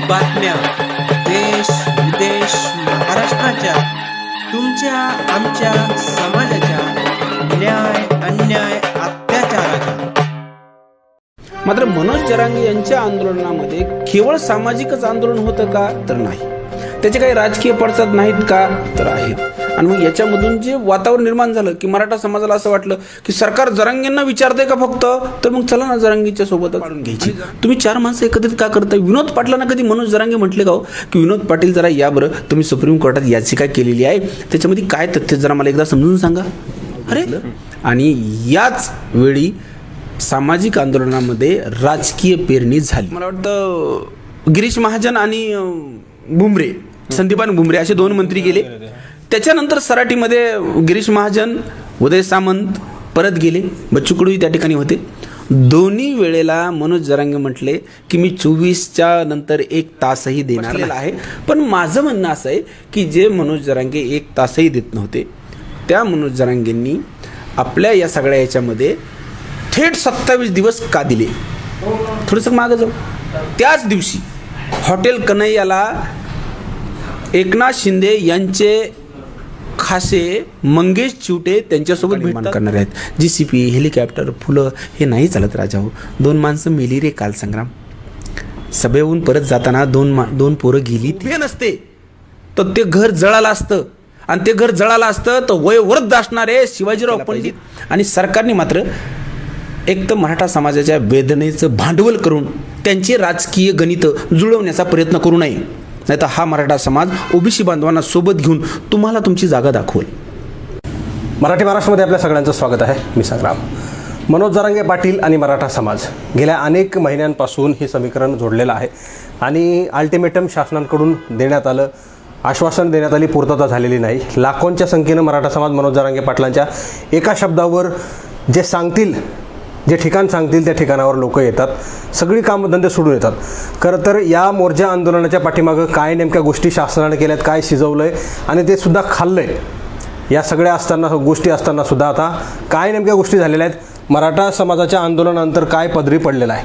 बातम्या देश विदेश महाराष्ट्राच्या, तुमच्या आमच्या समाजाच्या न्याय अन्याय अत्याचाराच्या। मात्र मनोज जरांगे यांच्या आंदोलनामध्ये केवळ सामाजिकच आंदोलन होतं का, तर नाही, त्याचे काही राजकीय पडसाद नाहीत का, तर आहेत। आणि मग याच्यामधून जे वातावरण निर्माण झालं की मराठा समाजाला असं वाटलं की सरकार जरांगेंना विचारते का फक्त, तर मग चला ना जरांगेच्या सोबतच काढून घ्यायची। तुम्ही चार माणसं एकत्रित का करताय? विनोद पाटलांना कधी मनोज जरांगे म्हटले का हो की विनोद पाटील जरा या बरं, तुम्ही सुप्रीम कोर्टात याचिका केलेली आहे, त्याच्यामध्ये काय तथ्य जरा मला एकदा समजून सांगा। अरे, आणि याच वेळी सामाजिक आंदोलनामध्ये राजकीय पेरणी झाली। मला वाटतं गिरीश महाजन आणि भुमरे, संदीपान भुमरे असे दोन मंत्री गेले। त्याच्यानंतर सराटीमध्ये गिरीश महाजन, उदय सामंत परत गेले, बच्चू कडूही त्या ठिकाणी होते। दोन्ही वेळेला मनोज जरांगे म्हटले की मी 24च्या नंतर 1 तासही देणार आहे। पण माझं म्हणणं असं आहे की जे मनोज जरांगे 1 तासही देत नव्हते, त्या मनोज जरांगेंनी आपल्या या सगळ्या याच्यामध्ये थेट 27 दिवस का दिले? थोडंसं मागं जाऊ। त्याच दिवशी हॉटेल कन्हैयाला एकनाथ शिंदे यांचे खासे मंगेश चिवटे त्यांच्यासोबत भेट करणार आहेत। GCP, हेलिकॉप्टर, फुलं हे नाही चालत राजा हो। 2 माणसं मेली रे काल संग्राम। सभेहून परत जाताना दोन पोरं गेली, ते नसते तर ते घर जळालं असतं, आणि ते घर जळालं असतं तर वयोवृद्ध असणारे शिवाजीराव पंडित आणि सरकारने मात्र एक तर मराठा समाजाच्या वेदनेचं भांडवल करून त्यांची राजकीय गणितं जुळवण्याचा प्रयत्न करू नये, नाही तर हा मराठा समाज ओबीसी बांधवांना सोबत घेऊन तुम्हाला तुमची जागा दाखवेल। मराठी महाराष्ट्रामध्ये आपल्या सगळ्यांचं स्वागत आहे। मी संग्राम। मनोज जरांगे पाटील आणि मराठा समाज गेल्या अनेक महिन्यांपासून हे समीकरण जोडलेलं आहे आणि अल्टिमेटम शासनाकडून देण्यात आलं, आश्वासन देण्यात आली, पूर्तता झालेली नाही। लाखोंच्या संख्येनं मराठा समाज मनोज जरांगे पाटलांच्या एका शब्दावर जे सांगतील, जे ठिकाण सांगतील त्या ठिकाणावर लोक येतात, सगळी कामधंदे सोडून येतात। खरं तर या मोर्चा आंदोलनाच्या पाठीमागं काय नेमक्या गोष्टी शासनाने केल्यात, काय शिजवलं आहे आणि ते सुद्धा खाल्लं आहे, या सगळ्या गोष्टी असताना सुद्धा आता काय नेमक्या गोष्टी झालेल्या आहेत, मराठा समाजाच्या आंदोलनानंतर काय पदरी पडलेलं आहे,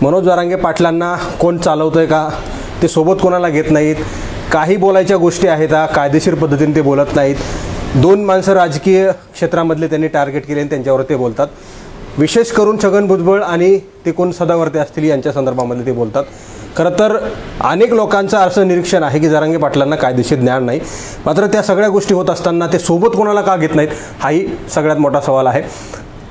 मनोज जरांगे पाटलांना कोण चालवतं आहे का, ते सोबत कोणाला घेत नाहीत, काही बोलायच्या गोष्टी आहेत कायदेशीर पद्धतीने ते बोलत नाहीत, 2 माणसं राजकीय क्षेत्रामधले त्यांनी टार्गेट केले आणि त्यांच्यावर ते बोलतात, विशेष करून छगन भुजबळ आणि ते कोण सदावर्ते असतील यांच्या संदर्भामध्ये ते बोलतात। खरं तर अनेक लोकांचं असं निरीक्षण आहे की जरांगे पाटलांना कायदेशीर ज्ञान नाही, मात्र त्या सगळ्या गोष्टी होत असताना ते सोबत कोणाला का घेत नाहीत हाही सगळ्यात मोठा सवाल आहे।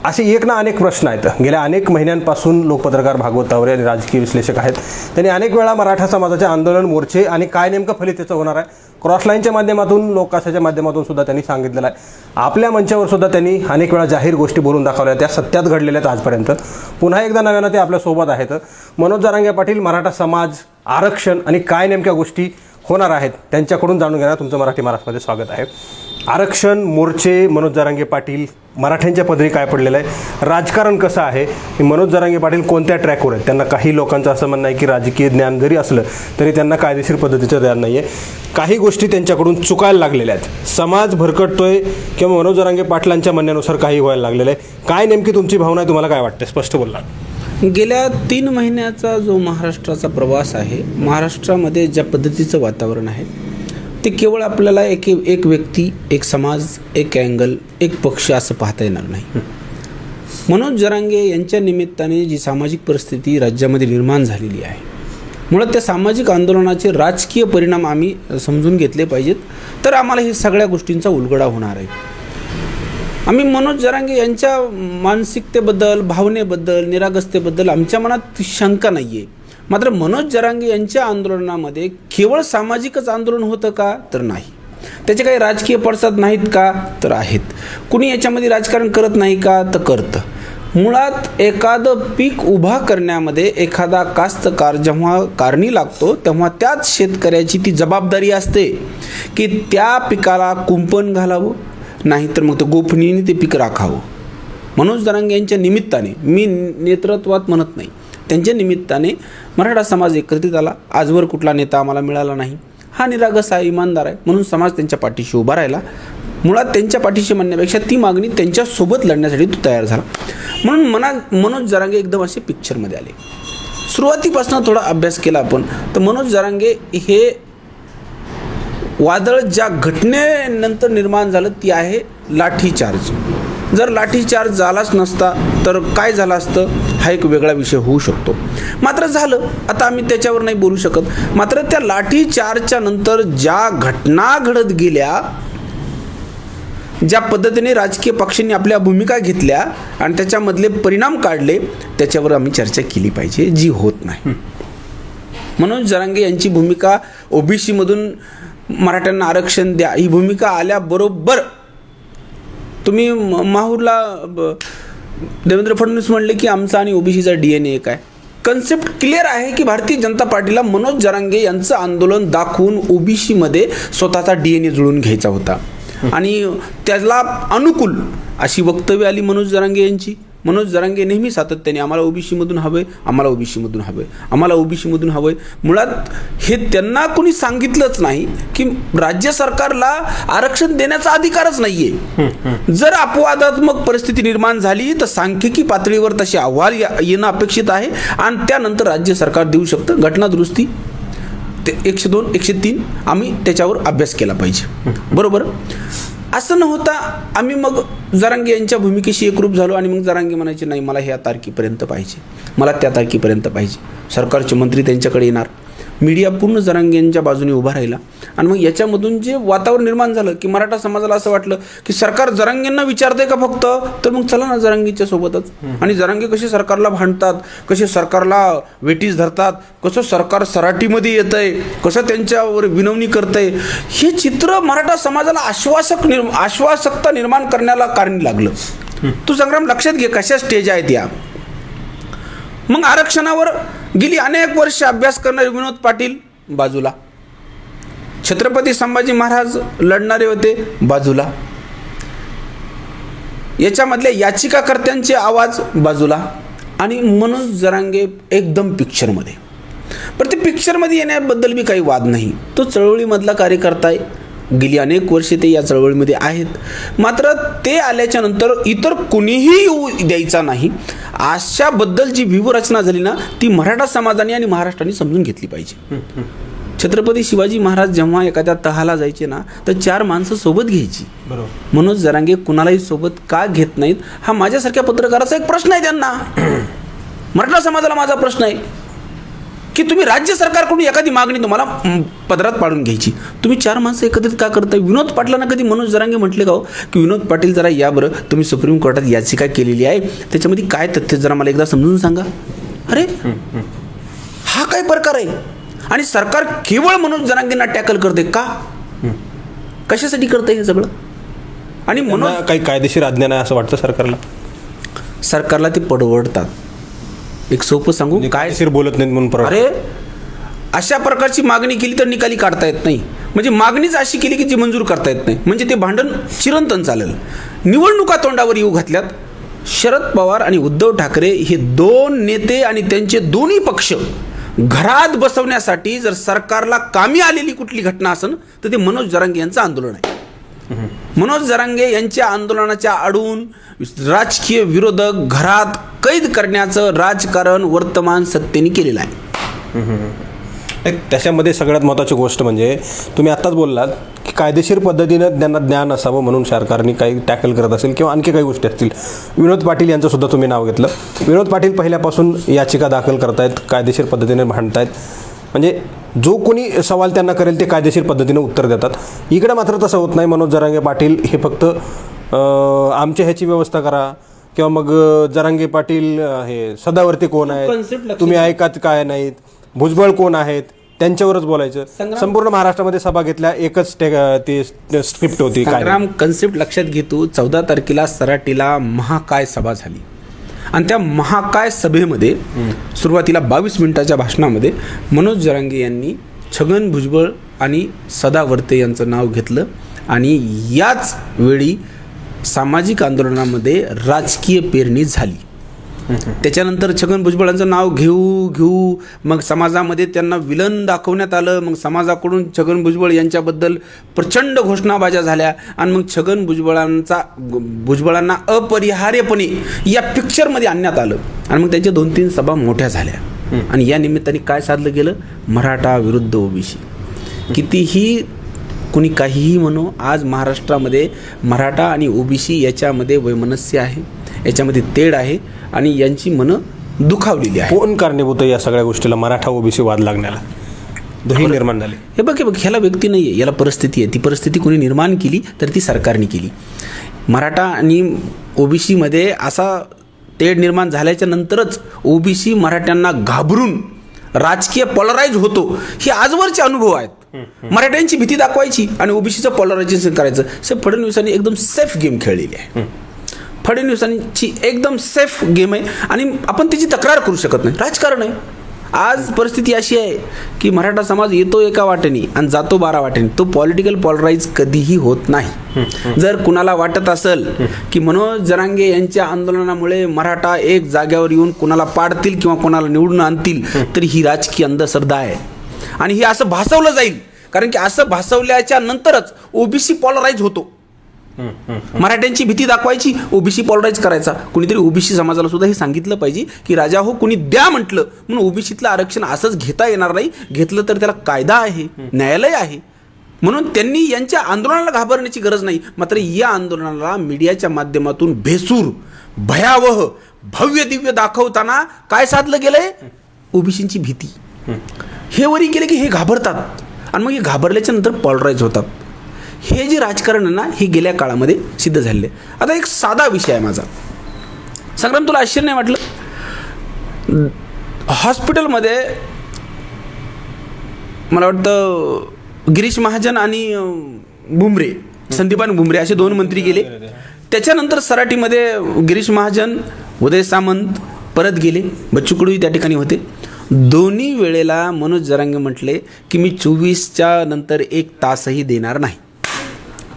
असे एक ना अनेक प्रश्न आहेत। गेल्या अनेक महिन्यांपासून लोकपत्रकार भागवत तावरे आणि राजकीय विश्लेषक आहेत, त्यांनी अनेक वेळा मराठा समाजाचे आंदोलन, मोर्चे आणि काय नेमकं फलित त्याचं होणार आहे क्रॉसलाईनच्या माध्यमातून, लोककाशाच्या माध्यमातून सुद्धा त्यांनी सांगितलेलं आहे। आपल्या मंचावर सुद्धा त्यांनी अनेक वेळा जाहीर गोष्टी बोलून दाखवल्या, त्या सत्यात घडलेल्या आहेत आजपर्यंत। पुन्हा एकदा नव्यानं ते आपल्यासोबत आहेत। मनोज जरांगे पाटील, मराठा समाज, आरक्षण आणि काय नेमक्या गोष्टी होणार आहेत त्यांच्याकडून जाणून घेणार तुमचं मराठी महाराष्ट्रामध्ये स्वागत आहे। आरक्षण, मोर्चे, मनोज जरांगे पाटील, मराठ्यांच्या पदरी काय पडलेलं आहे, राजकारण कसं आहे, मनोज जरांगे पाटील कोणत्या ट्रॅकवर आहेत। त्यांना काही लोकांचं असं म्हणणं आहे की राजकीय ज्ञान जरी असलं तरी त्यांना कायदेशीर पद्धतीचं ज्ञान नाही आहे, काही गोष्टी त्यांच्याकडून चुकायला लागलेल्या आहेत, समाज भरकटतोय किंवा मनोज जरांगे पाटलांच्या म्हणण्यानुसार काही व्हायला लागलेलं आहे। काय नेमकी तुमची भावना आहे, तुम्हाला काय वाटतं, स्पष्ट बोलला। गेल्या 3 महिन्याचा जो महाराष्ट्राचा प्रवास आहे, महाराष्ट्रामध्ये ज्या पद्धतीचं वातावरण आहे ते केवळ आपल्याला एक व्यक्ती, एक समाज, एक अँगल, एक पक्ष असं पाहता येणार नाही। मनोज जरांगे यांच्या निमित्ताने जी सामाजिक परिस्थिती राज्यामध्ये निर्माण झालेली आहे, मुळात त्या सामाजिक आंदोलनाचे राजकीय परिणाम आम्ही समजून घेतले पाहिजेत, तर आम्हाला हे सगळ्या गोष्टींचा उलगडा होणार आहे। आम्ही मनोज जरांगे यांच्या मानसिकतेबद्दल, भावनेबद्दल, निरागसतेबद्दल आमच्या मनात शंका नाही आहे, मात्र मनोज जरांगे यांच्या आंदोलनामध्ये केवळ सामाजिकच आंदोलन होतं का, तर नाही, त्याचे काही राजकीय पडसाद नाहीत का, तर आहेत। कुणी याच्यामध्ये राजकारण करत नाही का, तर करतं। मुळात एखादं पीक उभा करण्यामध्ये एखादा कास्तकार जेव्हा कारणी लागतो तेव्हा त्याच शेतकऱ्याची ती जबाबदारी असते की त्या पिकाला कुंपण घालावं, नाहीतर मग ते गोपनीने ते पीक राखावं। मनोज जरांगे यांच्या निमित्ताने, मी नेतृत्वात म्हणत नाही, त्यांच्या निमित्ताने मराठा समाज एकत्रित आला। आजवर कुठला नेता आम्हाला मिळाला नाही, हा निरागस आहे, इमानदार आहे, म्हणून समाज त्यांच्या पाठीशी उभा राहिला। मुळात त्यांच्या पाठीशी म्हणण्यापेक्षा ती मागणी त्यांच्यासोबत लढण्यासाठी तो तयार झाला, म्हणून मनोज जरांगे एकदम असे पिक्चरमध्ये आले। सुरुवातीपासून थोडा अभ्यास केला आपण तर मनोज जरांगे हे वादळ ज्या घटनेनंतर निर्माण झालं ती आहे लाठीचार्ज. जर लाठीचार्ज झालाच नसता तर काय झालं असतं हा एक वेगळा विषय होऊ शकतो. मात्र झालं, आता आम्ही त्याच्यावर नाही बोलू शकत. मात्र त्या लाठीचार्जच्या नंतर ज्या घटना घडत गेल्या, ज्या पद्धतीने राजकीय पक्षांनी आपल्या भूमिका घेतल्या आणि त्याच्यामधले परिणाम काढले, त्याच्यावर आम्ही चर्चा केली पाहिजे, जी होत नाही. मनोज जरांगे यांची भूमिका ओबीसीमधून मराठ्यांना आरक्षण द्या ही भूमिका आल्याबरोबर तुम्ही माहूरला देवेंद्र फडणवीस म्हणले की आमचा आणि ओबीसीचा DNA एक आहे. कन्सेप्ट क्लिअर आहे की भारतीय जनता पार्टीला मनोज जरांगे यांचं आंदोलन दाखवून ओबीसीमध्ये स्वतःचा DNA जुळून घ्यायचा होता आणि त्याला अनुकूल अशी वक्तव्य आली मनोज जरांगे यांची. मनोज जरांगे नेहमी सातत्याने आम्हाला ओबीसीमधून हवंय, आम्हाला ओबीसीमधून हवंय, आम्हाला ओबीसीमधून हवंय. मुळात हे त्यांना कोणी सांगितलंच नाही की राज्य सरकारला आरक्षण देण्याचा अधिकारच नाहीये. जर अपवादात्मक परिस्थिती निर्माण झाली तर सांख्यिकी पातळीवर तशी अहवाल येणं अपेक्षित आहे आणि त्यानंतर राज्य सरकार देऊ शकतं. घटना दुरुस्ती 102, 103 आम्ही त्याच्यावर अभ्यास केला पाहिजे, बरोबर. असं न होता आम्ही मग जरांगे यांच्या भूमिकेशी एकरूप झालो आणि मग जरांगे म्हणायचे नाही मला ह्या तारखेपर्यंत पाहिजे, मला त्या तारखेपर्यंत पाहिजे. सरकारचे मंत्री त्यांच्याकडे येणार, मीडिया पूर्ण जरांगे यांच्या बाजूने उभा राहिला आणि मग याच्यामधून जे वातावरण निर्माण झालं की मराठा समाजाला असं वाटलं की सरकार जरांगेंना विचारते का फक्त, तर मग चला ना जरांगेच्या सोबतच. आणि जरांगे कसे सरकारला भांडतात, कसे सरकारला वेटीस धरतात, कसं सरकार सराटीमध्ये येतंय, कसं त्यांच्यावर विनवणी करतंय, हे चित्र मराठा समाजाला आश्वासकता निर्माण करण्याला कारण लागलं. तू संग्राम लक्षात घे कशा स्टेज आहेत या. मग आरक्षणावर गेली अनेक वर्ष अभ्यास करणारे विनोद पाटील बाजूला, छत्रपती संभाजी महाराज लढणारे होते बाजूला, याच्यामधल्या याचिकाकर्त्यांचे आवाज बाजूला आणि मनोज जरांगे एकदम पिक्चरमध्ये. पण ते पिक्चरमध्ये येण्याबद्दल बी काही वाद नाही. तो चळवळीमधला कार्यकर्ता आहे, गेली अनेक वर्षे ते या चळवळीमध्ये आहेत. मात्र ते आल्याच्या नंतर इतर कुणीही येऊ द्यायचा नाही अशाबद्दल जी व्यूहरचना झाली ना ती मराठा समाजाने आणि महाराष्ट्राने समजून घेतली पाहिजे. छत्रपती शिवाजी महाराज जेव्हा एखाद्या तहाला जायचे ना तर 4 माणसं सोबत घ्यायची. बरोबर. मनोज जरांगे कुणालाही सोबत का घेत नाहीत हा माझ्यासारख्या पत्रकाराचा एक प्रश्न आहे. त्यांना मराठा समाजाला माझा प्रश्न आहे की तुम्ही राज्य सरकारकडून एखादी मागणी तुम्हाला पदरात पाडून घ्यायची, तुम्ही 4 माणसं एकत्रित का करताय? विनोद पाटलांना कधी मनोज जरांगे म्हटले का हो की विनोद पाटील जरा या बरं, तुम्ही सुप्रीम कोर्टात याचिका केलेली आहे त्याच्यामध्ये काय तथ्य जरा मला एकदा समजून सांगा. अरे हा काय प्रकार आहे? आणि सरकार केवळ मनोज जरांगेंना टॅकल करते का? कशासाठी करते हे सगळं? आणि मनोज काही कायदेशीर आज्ञा नाही असं वाटतं सरकारला ते पडवडतात. एक सोपं सांगू काय सिर बोलत नाहीत म्हणून. अरे अशा प्रकारची मागणी केली तर निकाली काढता येत नाही, म्हणजे मागणीच अशी केली की जी मंजूर करता येत नाही, म्हणजे ते भांडण चिरंतन चालेल. निवडणुका तोंडावर येऊ घातल्यात. शरद पवार आणि उद्धव ठाकरे हे 2 नेते आणि त्यांचे दोन्ही पक्ष घरात बसवण्यासाठी जर सरकारला कामी आलेली कुठली घटना असेल तर ते मनोज जरांगे यांचं आंदोलन आहे. मनोज जरांगे यांच्या आंदोलनाच्या आडून राजकीय विरोधक घरात कैद करण्याचं राजकारण वर्तमान सत्तेने केलेलं आहे. त्याच्यामध्ये सगळ्यात महत्त्वाची गोष्ट म्हणजे तुम्ही आत्ताच बोललात की कायदेशीर पद्धतीनं त्यांना ज्ञान असावं म्हणून सरकारने काही टॅकल करत असेल किंवा आणखी काही गोष्टी असतील. विनोद पाटील यांचं सुद्धा तुम्ही नाव घेतलं. विनोद पाटील पहिल्यापासून याचिका दाखल करतायत, कायदेशीर पद्धतीने भांडतायत, म्हणजे जो कोणी सवाल त्यांना करेल ते कायदेशीर पद्धतीने उत्तर देतात. इकडे मात्र तसं होत नाही. मनोज जरांगे पाटील हे फक्त आमच्या ह्याची व्यवस्था करा किंवा मग जरांगे पाटील हे सदावर्ती कोण आहेत, तुम्ही ऐकात काय नाहीत, भुजबळ कोण आहेत त्यांच्यावरच बोलायचं. संपूर्ण महाराष्ट्रामध्ये सभा घेतल्या, एकच ती स्क्रिप्ट होती. काय कन्सेप्ट लक्षात घेतो. 14 तारखेला सराटीला महाकाय सभा झाली आणि त्या महाकाय सभेमध्ये सुरुवातीला 22 मिनिटाच्या भाषणामध्ये मनोज जरांगे यांनी छगन भुजबळ आणि सदावर्ते यांचं नाव घेतलं आणि याच वेळी सामाजिक आंदोलनामध्ये राजकीय पेरणी झाली. त्याच्यानंतर छगन भुजबळांचं नाव घेऊ मग समाजामध्ये त्यांना विलन दाखवण्यात आलं. मग समाजाकडून छगन भुजबळ यांच्याबद्दल प्रचंड घोषणाबाज्या झाल्या आणि मग छगन भुजबळांना अपरिहार्यपणे या पिक्चरमध्ये आणण्यात आलं आणि मग त्यांच्या 2-3 सभा मोठ्या झाल्या. आणि या निमित्ताने काय साधलं गेलं? मराठा विरुद्ध ओबीसी. कितीही कुणी काहीही म्हणो, आज महाराष्ट्रामध्ये मराठा आणि ओबीसी याच्यामध्ये वैमनस्य आहे, याच्यामध्ये तेढ आहे आणि यांची मनं दुखावलेली आहे. कोण कारणीभूत आहे या सगळ्या गोष्टीला, मराठा ओबीसी वाद लागण्याला, दोन्ही निर्माण झाले? हे बघ ह्याला व्यक्ती नाही आहे, याला परिस्थिती आहे. ती परिस्थिती कोणी निर्माण केली तर ती सरकारने केली. मराठा आणि ओबीसीमध्ये असा तेढ निर्माण झाल्याच्या नंतरच ओबीसी मराठ्यांना घाबरून राजकीय पॉलराईज होतो, हे आजवरचे अनुभव आहेत. मराठ्यांची भीती दाखवायची आणि ओबीसीचं पॉलरायझेशन करायचं. फडणवीसांनी एकदम सेफ गेम खेळलेली आहे. फडणवीसांची एकदम सेफ गेम आहे आणि आपण त्याची तक्रार करू शकत नाही. राजकारण आहे. आज परिस्थिती अशी आहे की मराठा समाज येतो एका वाटेने आणि जातो 12 वाटेने. तो पॉलिटिकल पॉलराईज कधीही होत नाही. जर कुणाला वाटत असेल की मनोज जरांगे यांच्या आंदोलनामुळे मराठा एक जाग्यावर येऊन कुणाला पाडतील किंवा कुणाला निवडून आणतील, तर ही राजकीय अंधश्रद्धा आहे आणि हे असं भासवलं जाईल. कारण की असं भासवल्याच्या नंतरच ओबीसी पॉलराईज होतो. मराठ्यांची भीती दाखवायची, ओबीसी पॉलराईज करायचा. कुणीतरी ओबीसी समाजाला सुद्धा हे सांगितलं पाहिजे की राजा हो, कुणी द्या म्हटलं म्हणून ओबीसीतलं आरक्षण असंच घेता येणार नाही. घेतलं तर त्याला कायदा आहे, न्यायालय आहे. म्हणून त्यांनी यांच्या आंदोलनाला घाबरण्याची गरज नाही. मात्र या आंदोलनाला मीडियाच्या माध्यमातून भेसूर, भयावह, भव्य दिव्य दाखवताना काय साधलं गेलंय? ओबीसींची भीती. हे वरी केले की हे घाबरतात आणि मग हे घाबरल्याच्या नंतर पॉलराईज होतात. हे जे राजकारण आहे ना, हे गेल्या काळामध्ये सिद्ध झाले. आता एक साधा विषय आहे माझा. संग्राम, तुला आश्चर्य नाही वाटलं? हॉस्पिटलमध्ये मला वाटतं गिरीश महाजन आणि भुमरे, संदीपान भुमरे असे 2 मंत्री गेले. त्याच्यानंतर सराटीमध्ये गिरीश महाजन, उदय सामंत परत गेले. बच्चू कडूही त्या ठिकाणी होते. दोन्ही वेळेला मनोज जरांगे म्हटले की मी 24च्या नंतर 1 तासही देणार नाही.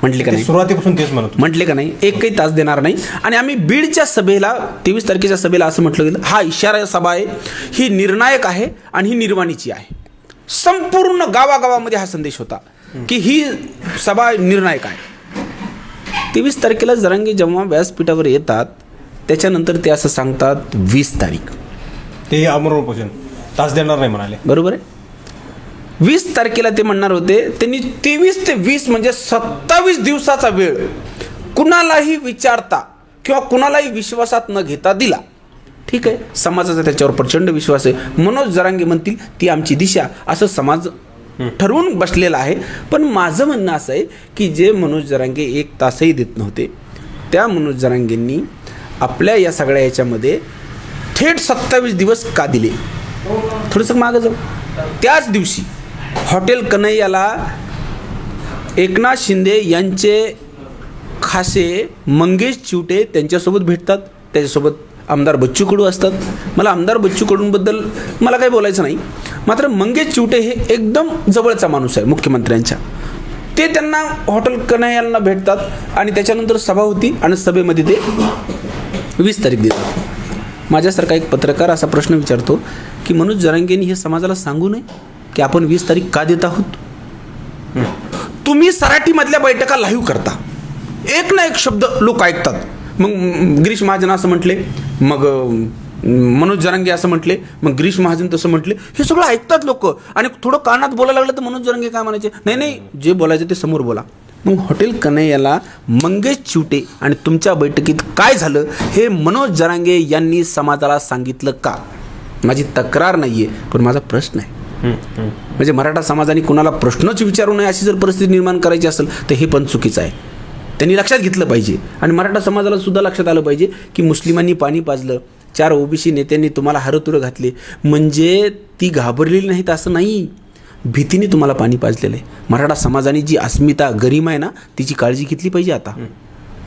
म्हटले का नाही? सुरुवातीपासून तेच म्हणत म्हटले का नाही? 1 तास देणार नाही. आणि आम्ही बीडच्या सभेला 23 तारखेच्या सभेला असं म्हटलं गेलं, हा इशारा सभा आहे, ही निर्णायक आहे आणि ही निर्वाणीची आहे. संपूर्ण गावागावामध्ये हा संदेश होता की ही सभा निर्णायक आहे. 23 तारखेला जरांगे जेव्हा व्यासपीठावर येतात त्याच्यानंतर ते असं सांगतात 20 तारीख, ते अमरोपोषण तास देणार नाही म्हणाले. बरोबर आहे. 20 तारखेला ते म्हणणार होते. त्यांनी 23 ते 20 म्हणजे 27 दिवसाचा वेळ कुणालाही विचारता किंवा कुणालाही विश्वासात न घेता दिला. ठीक आहे, समाजाचा त्याच्यावर प्रचंड विश्वास आहे. मनोज जरांगे म्हणतील ती आमची दिशा, असं समाज ठरवून बसलेला आहे. पण माझं म्हणणं असं आहे की जे मनोज जरांगे 1 तासही देत नव्हते, त्या मनोज जरांगेंनी आपल्या या सगळ्या याच्यामध्ये थेट 27 दिवस का दिले? थोडंसं मागं जाऊ. त्याच दिवशी हॉटेल कन्हैयाला एकनाथ शिंदे यांचे खासे मंगेश चिवटे त्यांच्यासोबत भेटतात. त्याच्यासोबत आमदार बच्चू कडू असतात. मला आमदार बच्चू कडूंबद्दल मला काही बोलायचं नाही. मात्र मंगेश चिवटे हे एकदम जवळचा माणूस आहे मुख्यमंत्र्यांच्या. ते त्यांना हॉटेल कन्हैयाला भेटतात आणि त्याच्यानंतर सभा होती आणि सभेमध्ये ते 20 तारीख देतात. माझ्यासारखा एक पत्रकार असा प्रश्न विचारतो की मनोज जरांगेंनी हे समाजाला सांगू नये की आपण 20 तारीख का देत आहोत? तुम्ही सराटीमधल्या बैठका लाईव्ह करता, एक ना एक शब्द लोक ऐकतात. मग गिरीश महाजन असं म्हटले, मग मनोज जरांगे असं म्हटले, मग गिरीश महाजन तसं म्हटले. हे सगळं ऐकतात लोक आणि थोडं कानात बोलायला लागलं तर मनोज जरांगे काय म्हणायचे? नाही नाही, जे बोलायचं ते समोर बोला. मग हॉटेल कन्हैयाला मंगेश चिवटे आणि तुमच्या बैठकीत काय झालं हे मनोज जरांगे यांनी समाजाला सांगितलं का? माझी तक्रार नाही आहे, पण माझा प्रश्न आहे. म्हणजे मराठा समाजाने कुणाला प्रश्नच विचारू नये अशी जर परिस्थिती निर्माण करायची असेल तर हे पण चुकीचं आहे. त्यांनी लक्षात घेतलं पाहिजे आणि मराठा समाजाला सुद्धा लक्षात आलं पाहिजे की मुस्लिमांनी पाणी पाजलं, 4 ओबीसी नेत्यांनी तुम्हाला हारतुरं घातले म्हणजे ती घाबरलेली नाहीत असं नाही, भीतीने तुम्हाला पाणी पाजलेलं आहे. मराठा समाजाने जी अस्मिता, गरिमा आहे ना, तिची काळजी घेतली पाहिजे. आता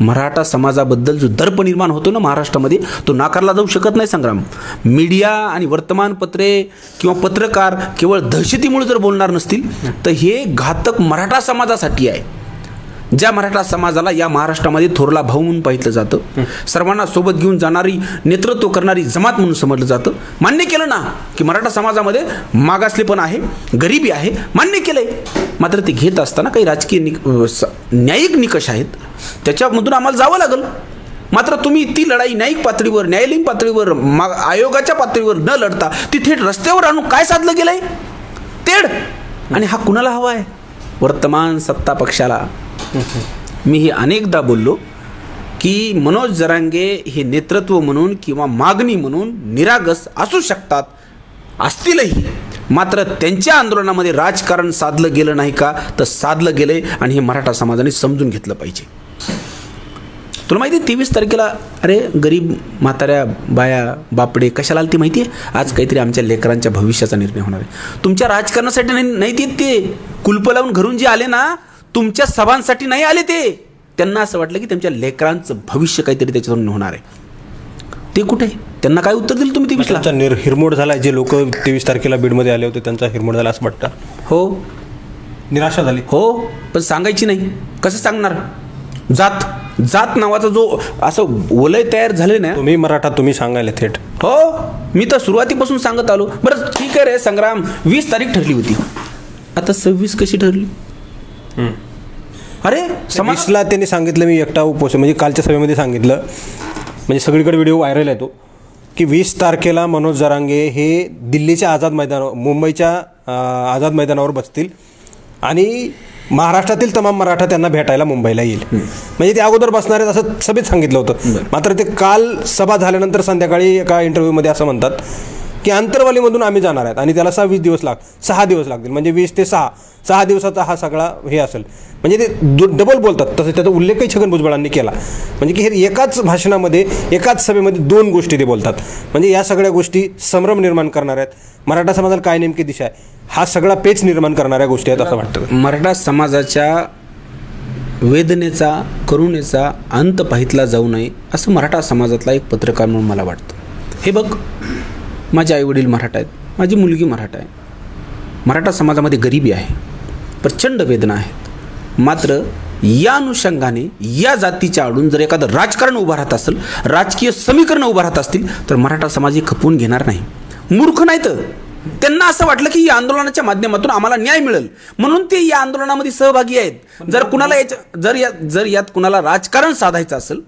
मराठा समाजाबद्दल जो दर्प निर्माण होतो ना महाराष्ट्रामध्ये, तो नाकारला जाऊ शकत नाही. संग्राम, मीडिया आणि वर्तमानपत्रे किंवा पत्रकार केवळ दहशतीमुळे जर बोलणार नसतील तर हे घातक मराठा समाजासाठी आहे. ज्या मराठा समाजाला या महाराष्ट्रामध्ये थोरला भाऊ म्हणून पाहिलं जातं, सर्वांना सोबत घेऊन जाणारी, नेतृत्व करणारी जमात म्हणून समजलं जातं. मान्य केलं ना की मराठा समाजामध्ये मागासलेपण आहे, गरिबी आहे, मान्य केलंय. मात्र ते घेत असताना काही राजकीय न्यायिक निकष आहेत, त्याच्यामधून आम्हाला जावं लागेल. मात्र तुम्ही ती लढाई न्यायिक पातळीवर, न्यायालयीन पातळीवर, आयोगाच्या पातळीवर न लढता ती थेट रस्त्यावर आणून काय साधलं गेलंय? तेढ. आणि हा कुणाला हवा आहे? वर्तमान सत्ता पक्षाला. मी हे अनेकदा बोललो की मनोज जरांगे हे नेतृत्व म्हणून किंवा मागणी म्हणून निरागस असू शकतात, असतीलही, मात्र त्यांच्या आंदोलनामध्ये राजकारण साधलं गेलं नाही का? तर साधलं गेलंय आणि हे मराठा समाजाने समजून घेतलं पाहिजे. तुला माहिती आहे 23 तारखेला अरे गरीब म्हाताऱ्या बाया बापडे कशाला आली ती माहिती आहे? आज काहीतरी आमच्या लेकरांच्या भविष्याचा निर्णय होणार आहे. तुमच्या राजकारणासाठी नाही ते कुलप लावून घरून जे आले ना, तुमच्या सभांसाठी नाही आले ते. त्यांना असं वाटलं की त्यांच्या लेकरांचं भविष्य काहीतरी त्याच्यातून होणार आहे. ते कुठे? त्यांना काय उत्तर दिलं तुम्ही 23ला? त्यांचा हिरमोड झाला. जे लोक 23 तारखेला बीडमध्ये आले होते त्यांचा हिरमोड झाला असं वाटतं. हो, निराशा झाली. हो, पण सांगायची नाही. कसं सांगणार? जात नावाचा जो असं वलय तयार झाले ना. तुम्ही मराठा, तुम्ही सांगायला थेट. हो, मी तर सुरुवातीपासून सांगत आलो. बरं ठीक आहे रे संग्राम, 20 तारीख ठरली होती, आता 26 कशी ठरली? अरे 20ला त्यांनी सांगितलं, मी एकटा उपवास, म्हणजे कालच्या सभेमध्ये सांगितलं, म्हणजे सगळीकडे व्हिडिओ व्हायरल आहे तो, की 20 तारखेला मनोज जरांगे हे दिल्लीच्या आझाद मैदानावर, मुंबईच्या आझाद मैदानावर बसतील आणि महाराष्ट्रातील तमाम मराठा त्यांना भेटायला मुंबईला येईल. म्हणजे ते अगोदर बसणार आहेत असं सभेत सांगितलं होतं. मात्र ते काल सभा झाल्यानंतर संध्याकाळी एका इंटरव्ह्यूमध्ये असं म्हणतात की आंतरवालीमधून आम्ही जाणार आहेत आणि त्याला 6 दिवस लागतील. म्हणजे 20 ते 6 दिवसाचा हा सगळा हे असेल. म्हणजे ते डबल बोलतात. तसं त्याचा उल्लेखही छगन भुजबळांनी केला. म्हणजे की हे एकाच भाषणामध्ये, एकाच सभेमध्ये 2 गोष्टी ते बोलतात. म्हणजे या सगळ्या गोष्टी संभ्रम निर्माण करणार आहेत. मराठा समाजाला काय नेमकी दिशा आहे, हा सगळा पेच निर्माण करणाऱ्या गोष्टी आहेत असं वाटतं. मराठा समाजाच्या वेदनेचा, करुणेचा अंत पाहितला जाऊ नये असं मराठा समाजातला एक पत्रकार म्हणून मला वाटतं. हे बघ, माझे आईवडील मराठा आहेत, माझी मुलगी मराठा आहे. मराठा समाजामध्ये गरिबी आहे, प्रचंड वेदना आहेत. मात्र या अनुषंगाने या जातीच्या आडून जर एखादं राजकारण उभं राहत असेल, राजकीय समीकरण उभं राहत असतील, तर मराठा समाज हे खपवून घेणार नाही. मूर्ख नाहीत. त्यांना असं वाटलं की या आंदोलनाच्या माध्यमातून आम्हाला न्याय मिळेल म्हणून ते या आंदोलनामध्ये सहभागी आहेत. जर कुणाला जर यात कुणाला राजकारण साधायचं असेल,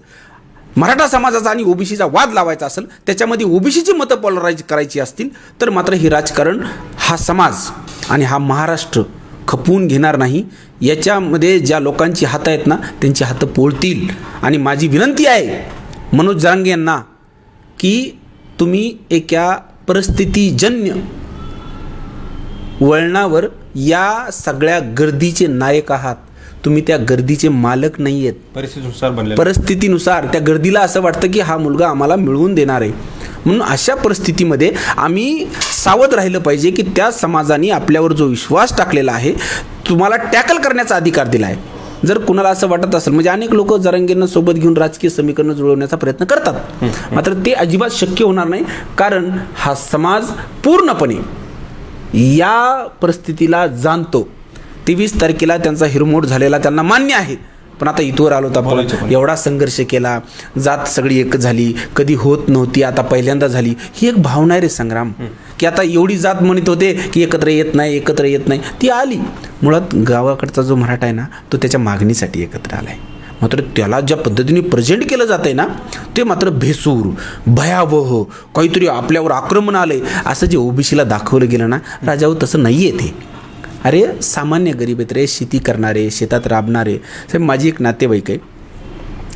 मराठा समाजाचा आणि ओबीसीचा वाद लावायचा असेल, त्याच्यामध्ये ओबीसीची मतं पोलराईज करायची असतील, तर मात्र हे राजकारण हा समाज आणि हा महाराष्ट्र खपवून घेणार नाही. याच्यामध्ये ज्या लोकांची हातं आहेत ना, त्यांची हातं पोळतील. आणि माझी विनंती आहे मनोज जरांगे यांना की तुम्ही एका परिस्थितीजन्य वळणावर या सगळ्या गर्दीचे नायक आहात. तुम्ही त्या गर्दीचे मालक नाही आहेत. परिस्थितीनुसार त्या गर्दीला असं वाटतं की हा मुलगा आम्हाला मिळवून देणार आहे. म्हणून अशा परिस्थितीमध्ये आम्ही सावध राहिलं पाहिजे की त्या समाजाने आपल्यावर जो विश्वास टाकलेला आहे, तुम्हाला टॅकल करण्याचा अधिकार दिला आहे. जर कुणाला असं वाटत असेल, म्हणजे अनेक लोक जरांगेंना सोबत घेऊन राजकीय समीकरणं जुळवण्याचा प्रयत्न करतात, मात्र ते अजिबात शक्य होणार नाही. कारण हा समाज पूर्णपणे या परिस्थितीला जाणतो. 23 तारखेला त्यांचा हिरमोड झालेला त्यांना मान्य आहे. पण आता इथवर आलो तर आपण एवढा संघर्ष केला, जात सगळी एक झाली, कधी होत नव्हती, आता पहिल्यांदा झाली. ही एक भावना आहे रे संग्राम, की आता एवढी जात म्हणत होते की एकत्र येत नाही, ती आली. मुळात गावाकडचा जो मराठा आहे ना, तो त्याच्या मागणीसाठी एकत्र आला आहे. मात्र त्याला ज्या पद्धतीने प्रेझेंट केलं जात आहे ना, ते मात्र भेसूर, भयावह, काहीतरी आपल्यावर आक्रमण आलंय असं जे ओबीसीला दाखवलं गेलं ना, राजावर तसं नाही आहे ते. अरे सामान्य गरीब आहेत रे, शेती करणारे, शेतात राबणारे. साहेब माझी एक नातेवाईक आहे,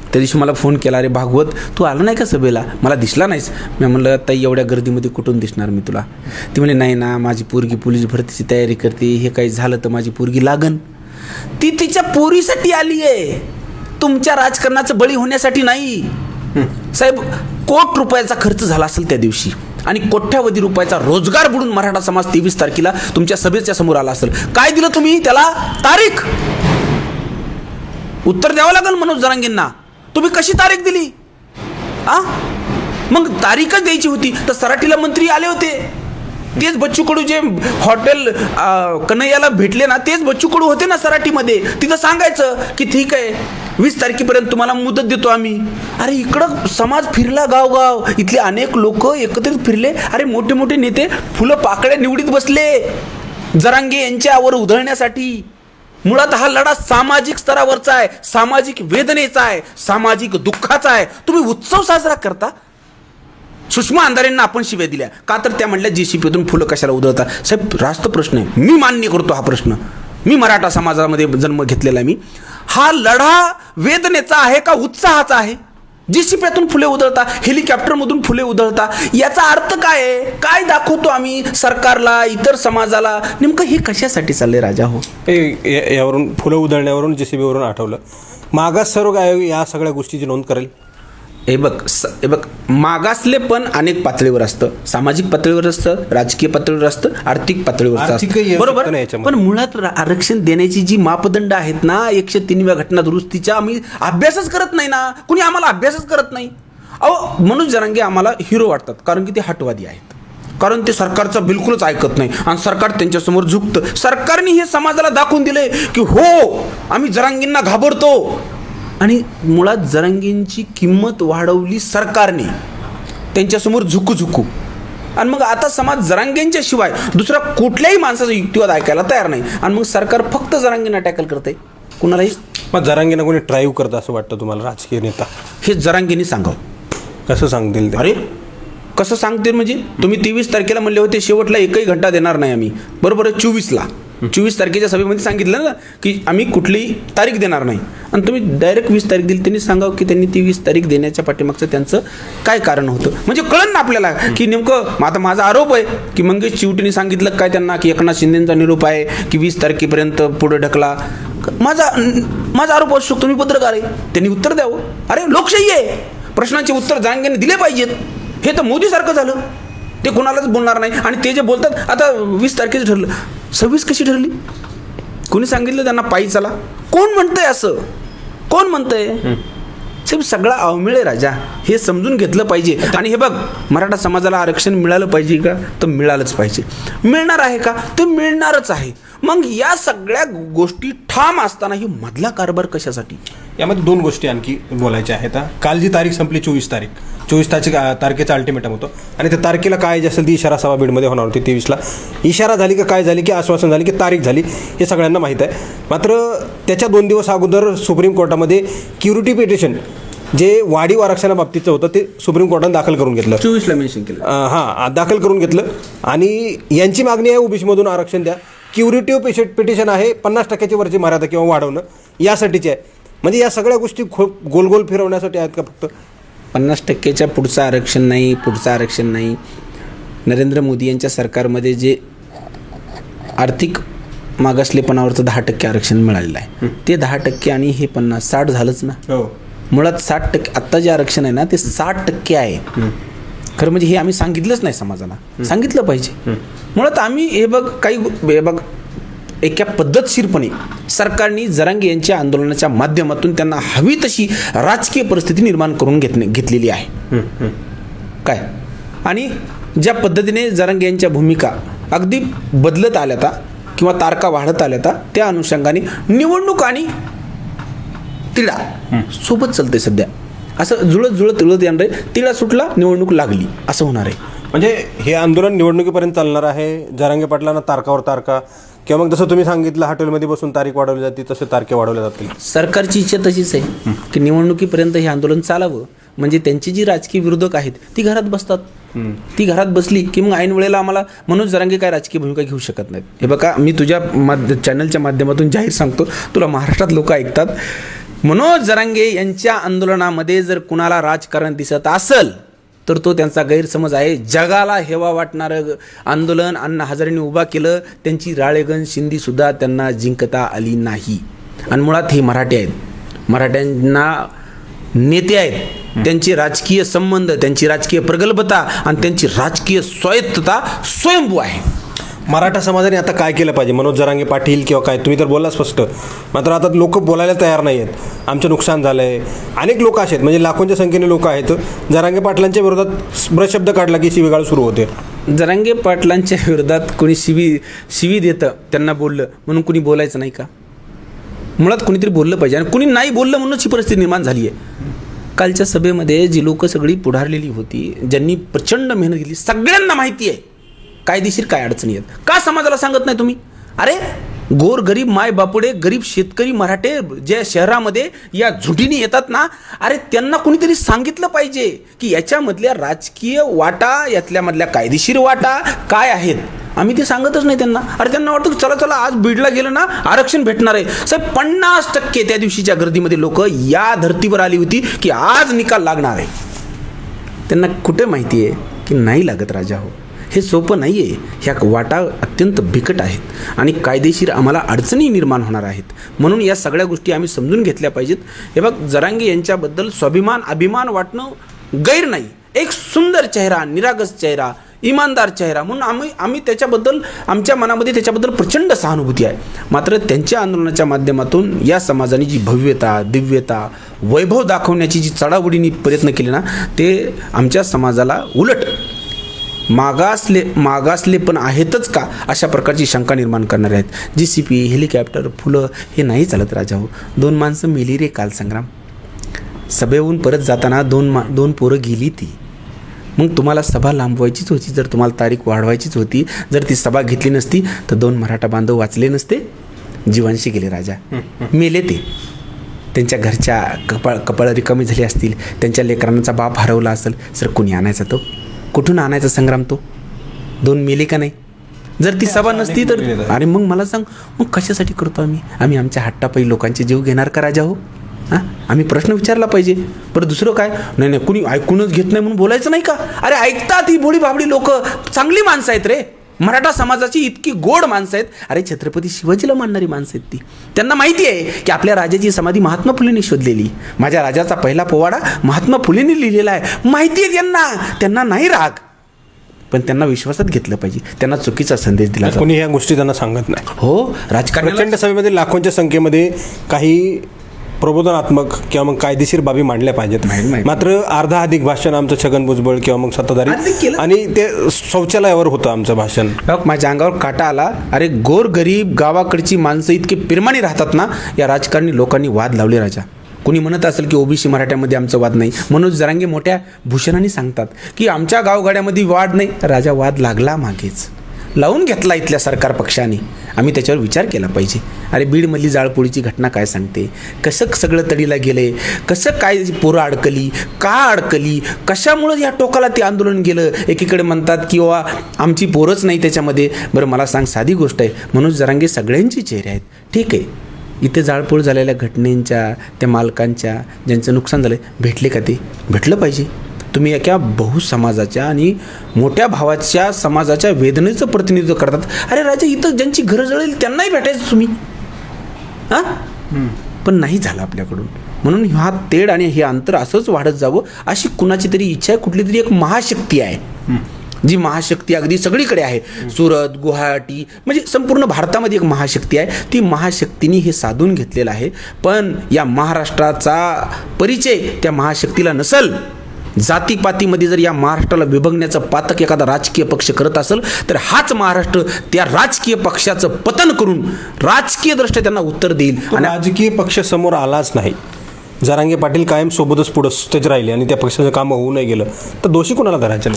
त्या दिवशी मला फोन केला, अरे भागवत तू आला नाही का सभेला, मला दिसला नाहीस. मी म्हणलं ताई एवढ्या गर्दीमध्ये कुठून दिसणार मी तुला. ती म्हणे नाही ना, माझी पोरगी पोलीस भरतीची तयारी करते, हे काही झालं तर माझी पोरगी लागन. ती तिच्या पोरीसाठी आली आहे, तुमच्या राजकारणाचं बळी होण्यासाठी नाही. साहेब कोट रुपयाचा खर्च झाला असेल त्या दिवशी आणि कोट्यावधी रुपयाचा रोजगार बुडून मराठा समाज 23 तारखेला तुमच्या सभेच्या समोर आला असेल. काय दिलं तुम्ही त्याला? तारीख. उत्तर द्यावं लागेल मनोज जरांगेंना. तुम्ही कशी तारीख दिली? मग तारीखच द्यायची होती तर सराटीला मंत्री आले होते. तेच बच्चू कडू जे हॉटेल कन्हैयाला भेटले ना, तेच बच्चू कडू होते ना सराटीमध्ये. तिथं सांगायचं की ठीक आहे 20 तारखेपर्यंत तुम्हाला मुदत देतो आम्ही. अरे इकडं समाज फिरला, गावगाव इथले अनेक लोक एकत्रित फिरले. अरे मोठे मोठे नेते फुलं पाकळ्या निवडीत बसले जरांगे यांच्यावर उधळण्यासाठी. मुळात हा लढा सामाजिक स्तरावरचा आहे, सामाजिक वेदनेचा आहे, सामाजिक दुःखाचा आहे. तुम्ही उत्सव साजरा करता. सुषमा अंधारेंना आपण शिव्या दिल्या का, तर त्या म्हणल्या JCPतून फुलं कशाला उधळता. साहेब, रास्त प्रश्न आहे, मी मान्य करतो हा प्रश्न. मी मराठा समाजामध्ये जन्म घेतलेला आहे. मी हा लढा वेदनेचा आहे का उत्साहाचा आहे? JCPतून फुले उधळता, हेलिकॉप्टरमधून फुले उधळता, याचा अर्थ काय आहे? काय दाखवतो आम्ही सरकारला, इतर समाजाला? नेमकं हे कशासाठी चाललंय राजा हो? यावरून फुलं उधळण्यावरून JCPवरून आठवलं, मागास सर्व आयोग या सगळ्या गोष्टीची नोंद करेल. हे बघ, मागासले पण अनेक पातळीवर असतं. सामाजिक पातळीवर असतं, राजकीय पातळीवर असतं, आर्थिक पातळीवर आर्थिकही असतं, येऊ बरोबर. शकतं ना याच्यामध्ये. पण मुळात आरक्षण देण्याची जी मापदंड आहेत ना, 103व्या घटना दुरुस्तीच्या, आम्ही अभ्यासच करत नाही ना. कुणी आम्हाला अभ्यासच करत नाही. अहो, मनोज जरांगे आम्हाला हिरो वाटतात, कारण की ते हटवादी आहेत, कारण ते सरकारचं बिलकुलच ऐकत नाही आणि सरकार त्यांच्यासमोर झुकतं. सरकारने हे समाजाला दाखवून दिले की हो, आम्ही जरांगींना घाबरतो. आणि मुळात जरांगींची किंमत वाढवली सरकारने, त्यांच्यासमोर झुकू. आणि मग आता समाज जरांगेंच्या शिवाय दुसरा कुठल्याही माणसाचा युक्तिवाद ऐकायला तयार नाही. आणि मग सरकार फक्त जरांगींना टॅकल करते, कुणालाही. मग जरांगींना कोणी ड्राईव्ह करतं असं वाटतं तुम्हाला, राजकीय नेता? हे जरांगींनी सांगावं. कसं सांगतील ते? अरे कसं सांगते म्हणजे, तुम्ही 23 तारखेला म्हणले होते शेवटला एकही घंटा देणार नाही आम्ही, बरोबर आहे. 24 तारखेच्या सभेमध्ये सांगितलं ना की आम्ही कुठलीही तारीख देणार नाही, आणि तुम्ही डायरेक्ट 20 तारीख दिली. त्यांनी सांगावं की त्यांनी ती 20 तारीख देण्याच्या पाठीमागचं त्यांचं काय कारण होतं, म्हणजे कळलं ना आपल्याला की नेमकं. आता माझा आरोप आहे की मंगेश चिवटेंनी सांगितलं काय त्यांना की एकनाथ शिंदेचा निरोप आहे की 20 तारखेपर्यंत पुढे ढकला. माझा आरोप असू शकतो, मी पत्रकार आहे. त्यांनी उत्तर द्यावं. अरे लोकशाही आहे, प्रश्नांचे उत्तर जरांगेंनी दिले पाहिजेत. हे तर मोदीसारखं झालं, ते कोणालाच बोलणार नाही. आणि ते जे बोलतात, आता 20 तारखेचं ठरलं, 26 कशी ठरली? कोणी सांगितलं त्यांना पायी चला? कोण म्हणतंय असं? कोण म्हणतंय? साहेब, सगळा अवमिळ आहे राजा, हे समजून घेतलं पाहिजे. आणि हे बघ, मराठा समाजाला आरक्षण मिळालं पाहिजे का, तर मिळालंच पाहिजे. मिळणार आहे का, तर मिळणारच आहे. मग या सगळ्या गोष्टी ठाम असताना ही मधला कारभार कशासाठी? यामध्ये 2 गोष्टी आणखी बोलायच्या आहेत. काल जी तारीख संपली 24 तारखेचा अल्टिमेटम होतं, आणि त्या तारखेला काय जे असेल ती इशारा सभा बीडमध्ये होणार होती 23ला. इशारा झाली का काय झाली, की आश्वासन झाली की तारीख झाली, हे सगळ्यांना माहीत आहे. मात्र त्याच्या 2 दिवस अगोदर सुप्रीम कोर्टामध्ये क्युरिटी पिटिशन जे वाढीव आरक्षणाबाबतीचं होतं ते सुप्रीम कोर्टाने दाखल करून घेतलं. 24ला मेन्शन केलं. दाखल करून घेतलं. आणि यांची मागणी आहे ओबीसीमधून आरक्षण द्या. क्युरेटिव्ह पिटिशन आहे 50% वरची मर्यादा किंवा वाढवणं, यासाठीची आहे. म्हणजे या सगळ्या गोष्टी गोल गोल फिरवण्यासाठी आहेत का फक्त? 50%च्या पुढचं आरक्षण नाही. नरेंद्र मोदी यांच्या सरकारमध्ये जे आर्थिक मागासलेपणावरचं 10% आरक्षण मिळालेलं आहे, ते 10% आणि हे 50-60 झालंच ना. हो, मुळात 60%. आत्ता जे आरक्षण आहे ना ते 60% आहे. खरं म्हणजे हे आम्ही सांगितलंच नाही समाजाला, सांगितलं पाहिजे. मुळात आम्ही हे बघ एका पद्धतशीरपणे सरकारने जरांगे यांच्या आंदोलनाच्या माध्यमातून त्यांना हवी तशी राजकीय परिस्थिती निर्माण करून घेतलेली आहे काय. आणि ज्या पद्धतीने जरांगे यांच्या भूमिका अगदी बदलत आल्याता किंवा तारका वाढत आल्याता, त्या अनुषंगाने निवडणूक आणि तिढा सोबत चालते सध्या. असं जुळत येणार आहे. तिढा सुटला, निवडणूक लागली, असं होणार आहे. म्हणजे हे आंदोलन निवडणुकीपर्यंत चालणार आहे. जरांगे पाटलांना तारकावर तारका, किंवा मग जसं तुम्ही सांगितलं हॉटेलमध्ये बसून तारीख वाढवली जाते, तसे तारखे वाढवल्या जातील. सरकारची इच्छा तशीच आहे की निवडणुकीपर्यंत हे आंदोलन चालावं, म्हणजे त्यांची जी राजकीय विरोधक आहेत ती घरात बसतात. ती घरात बसली की मग ऐन वेळेला आम्हाला मनोज जरांगे काय राजकीय भूमिका घेऊ शकत नाहीत. हे बघा, मी तुझ्या चॅनलच्या माध्यमातून जाहीर सांगतो, तुला महाराष्ट्रात लोक ऐकतात, मनोज जरांगे यांच्या आंदोलनामध्ये जर कुणाला राजकारण दिसत असेल तर तो त्यांचा गैरसमज आहे. जगाला हेवा वाटणारं आंदोलन अण्णा हजारेंनी उभा केलं, त्यांची राळेगण शिंदीसुद्धा त्यांना जिंकता आली नाही. आणि मुळात हे मराठी आहेत, मराठ्यांना नेते आहेत, त्यांचे राजकीय संबंध, त्यांची राजकीय प्रगल्भता आणि त्यांची राजकीय स्वायत्तता स्वयंभू आहे. मराठा समाजाने आता काय केलं पाहिजे? मनोज जरांगे पाटील किंवा काय, तुम्ही तर बोलला स्पष्ट, मात्र आता लोक बोलायला तयार नाही आहेत. आमचं नुकसान झालं आहे. अनेक लोक असे आहेत, म्हणजे लाखोंच्या संख्येने लोक आहेत. जरांगे पाटलांच्या विरोधात ब्रशब्द काढला की शिवीगाळ सुरू होते. जरांगे पाटलांच्या विरोधात कोणी शिवी देतं, त्यांना बोललं म्हणून कुणी बोलायचं नाही का? मुळात कुणीतरी बोललं पाहिजे, आणि कुणी नाही बोललं म्हणूनच ही परिस्थिती निर्माण झाली आहे. कालच्या सभेमध्ये जी लोक सगळी पुढारलेली होती, ज्यांनी प्रचंड मेहनत घेतली, सगळ्यांना माहिती आहे कायदेशीर काय अडचणी आहेत. का समाजाला सांगत नाही तुम्ही? अरे गोरगरीब माय बापुडे गरीब शेतकरी मराठे जे शहरामध्ये या झुंडीने येतात ना, अरे त्यांना कोणीतरी सांगितलं पाहिजे की याच्यामधल्या राजकीय वाटा, यातल्यामधल्या कायदेशीर वाटा काय आहेत. आम्ही ते सांगतच नाही त्यांना. अरे त्यांना वाटतं चला चला आज बीडला गेलं ना आरक्षण भेटणार आहे. साहेब 50% त्या दिवशीच्या गर्दीमध्ये लोक या धर्तीवर आली होती की आज निकाल लागणार आहे. त्यांना कुठे माहिती आहे की नाही लागत राजा हो. हे सोपं नाही आहे. ह्या वाटा अत्यंत बिकट आहेत आणि कायदेशीर आम्हाला अडचणी निर्माण होणार आहेत. म्हणून या सगळ्या गोष्टी आम्ही समजून घेतल्या पाहिजेत. हे बघ, जरांगे यांच्याबद्दल स्वाभिमान अभिमान वाटणं गैर नाही. एक सुंदर चेहरा, निरागस चेहरा, इमानदार चेहरा म्हणून आम्ही त्याच्याबद्दल, आमच्या मनामध्ये त्याच्याबद्दल प्रचंड सहानुभूती आहे. मात्र त्यांच्या आंदोलनाच्या माध्यमातून या समाजाने जी भव्यता, दिव्यता, वैभव दाखवण्याची जी चढाओढीने प्रयत्न केले ना, ते आमच्या समाजाला उलट मागासले पण आहेतच का अशा प्रकारची शंका निर्माण करणारे आहेत. JCP, हेलिकॉप्टर, फुलं हे नाही चालत राजा हो. 2 माणसं मेली रे काल संग्राम. सभेहून परत जाताना 2 पोरं गेली ती. मग तुम्हाला सभा लांबवायचीच होती, जर तुम्हाला तारीख वाढवायचीच होती, जर ती सभा घेतली नसती तर 2 मराठा बांधव वाचले नसते, जीवांशी गेले राजा, मेले ते. त्यांच्या घरच्या कपाळ रिकामी झाली असतील, त्यांच्या लेकरांचा बाप हरवला असेल, सर कुणी आणायचा तो? कुठून आणायचा संग्राम तो? 2 मेले का नाही? जर ती सभा नसती तर अरे मग मला सांग, मग कशासाठी करतो आम्ही आमच्या हट्टापायी लोकांचे जीव घेणार का राजा हो? हां, आम्ही प्रश्न विचारला पाहिजे. बरं दुसरं काय? नाही कुणी ऐकूनच घेत नाही म्हणून बोलायचं नाही का? अरे ऐकतात ही भोळी भाबडी लोक, चांगली माणसं आहेत रे. मराठा समाजाची इतकी गोड माणसं आहेत. अरे छत्रपती शिवाजीला मानणारी माणसं आहेत ती. त्यांना माहिती आहे की आपल्या राजाची समाधी महात्मा फुलेंनी शोधलेली, माझ्या राजाचा पहिला पोवाडा महात्मा फुलेंनी लिहिलेला आहे. माहिती आहे त्यांना नाही राग, पण त्यांना विश्वासात घेतलं पाहिजे. त्यांना चुकीचा संदेश दिला. कोणी ह्या गोष्टी त्यांना सांगत नाही. हो, राजकारण प्रचंड सभेमध्ये लाखोंच्या संख्येमध्ये काही प्रबोधनात्मक किंवा मग कायदेशीर बाबी मांडल्या पाहिजेत. मात्र अर्धा अधिक भाषण आमचं छगन भुजबळ किंवा मग सत्ताधारी आणि ते शौचालयावर होतं आमचं भाषण. माझ्या अंगावर काटा आला. अरे गोरगरीब गावाकडची माणसं इतके प्रेमाने राहतात ना, या राजकारणी लोकांनी वाद लावले राजा. कुणी म्हणत असेल की ओबीसी मराठ्यामध्ये आमचा वाद नाही. मनोज जरांगे मोठ्या भूषणाने सांगतात की आमच्या गावगाड्यामध्ये वाद नाही. राजा वाद लागला, मागेच लावून घेतला इथल्या सरकार पक्षाने. आम्ही त्याच्यावर विचार केला पाहिजे. अरे बीडमधली जाळपोळीची घटना काय सांगते? कसं सगळं तडीला गेले, कसं काय पोरं अडकली, का अडकली, कशामुळं या टोकाला ते आंदोलन गेलं. एकीकडे म्हणतात की बाबा आमची पोरंच नाही त्याच्यामध्ये. बरं मला सांग, साधी गोष्ट आहे, मनोज जरांगे सगळ्यांचे चेहरे आहेत, ठीक आहे. इथे जाळपोळ झालेल्या घटनेच्या, त्या मालकांच्या, ज्यांचं नुकसान झालं, भेटले का? ते भेटलं पाहिजे. तुम्ही एका बहुसमाजाच्या आणि मोठ्या भावाच्या समाजाच्या वेदनेचं प्रतिनिधित्व करतात. अरे राजा, इथं ज्यांची घरं जळेल त्यांनाही भेटायचं तुम्ही. हां, पण नाही झालं आपल्याकडून. म्हणून हा तेढ आणि हे अंतर असंच वाढत जावं अशी कुणाची तरी इच्छा आहे. कुठली तरी एक महाशक्ती आहे, जी महाशक्ती अगदी सगळीकडे आहे. सुरत, गुवाहाटी, म्हणजे संपूर्ण भारतामध्ये एक महाशक्ती आहे. ती महाशक्तीने हे साधून घेतलेलं आहे. पण या महाराष्ट्राचा परिचय त्या महाशक्तीला नसल. जातीपातीमध्ये जर या महाराष्ट्राला विभागण्याचं पातक एखादा राजकीय पक्ष करत असेल तर हाच महाराष्ट्र त्या राजकीय पक्षाचं पतन करून राजकीय दृष्ट्या त्यांना उत्तर देईल. आणि राजकीय पक्ष समोर आलाच नाही. जरांगे पाटील कायम सोबतच पुढं तेच राहिले आणि त्या पक्षाचं कामं होऊ नाही गेलं तर दोषी कोणाला धरायचं?